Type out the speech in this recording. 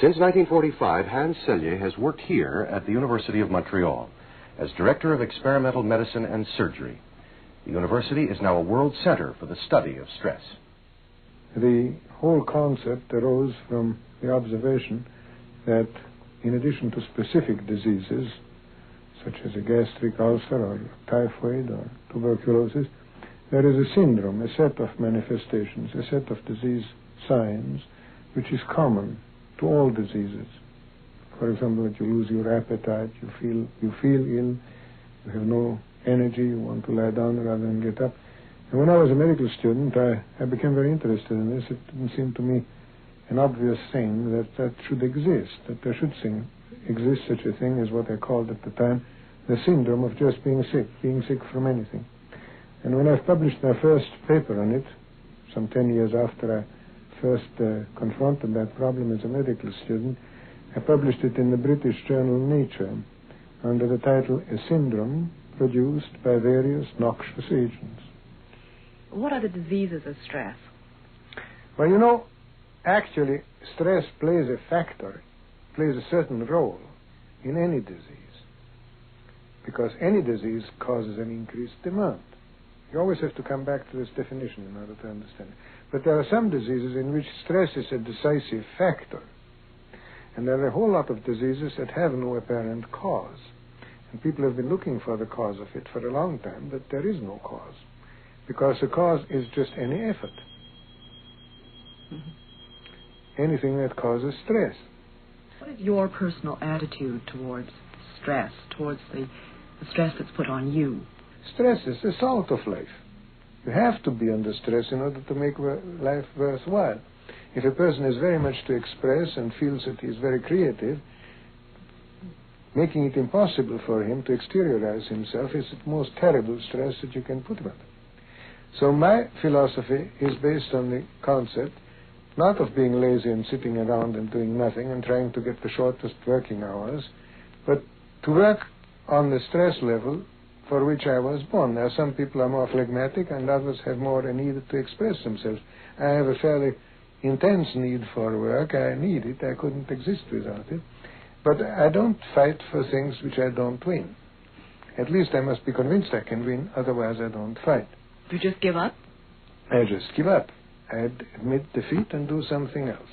Since 1945, Hans Selye has worked here at the University of Montreal as Director of Experimental Medicine and Surgery. The university is now a world center for the study of stress. The whole concept arose from the observation that in addition to specific diseases, such as a gastric ulcer or typhoid or tuberculosis, there is a syndrome, a set of manifestations, a set of disease signs, which is common to all diseases. For example, that you lose your appetite, you feel ill, you have no energy, you want to lie down rather than get up. And when I was a medical student, I became very interested in this. It didn't seem to me an obvious thing that should exist, that there should exist such a thing as what I called at the time the syndrome of just being sick from anything. And when I published my first paper on it, some 10 years after I first confronted that problem as a medical student, I published it in the British journal Nature under the title A Syndrome Produced by Various Noxious Agents. What are the diseases of stress? Well, actually, stress plays a certain role in any disease, because any disease causes an increased demand. You always have to come back to this definition in order to understand it. But there are some diseases in which stress is a decisive factor, and there are a whole lot of diseases that have no apparent cause. And people have been looking for the cause of it for a long time, but there is no cause, because the cause is just any effort. Anything that causes stress. What is your personal attitude towards stress, towards the stress that's put on you? Stress is the salt of life. You have to be under stress in order to make life worthwhile. If a person has very much to express and feels that he is very creative, making it impossible for him to exteriorize himself is the most terrible stress that you can put him under. So my philosophy is based on the concept not of being lazy and sitting around and doing nothing and trying to get the shortest working hours, but to work on the stress level for which I was born. Now, some people are more phlegmatic and others have more a need to express themselves. I have a fairly intense need for work. I need it. I couldn't exist without it. But I don't fight for things which I don't win. At least I must be convinced I can win, otherwise I don't fight. You just give up? I just give up. I admit defeat and do something else.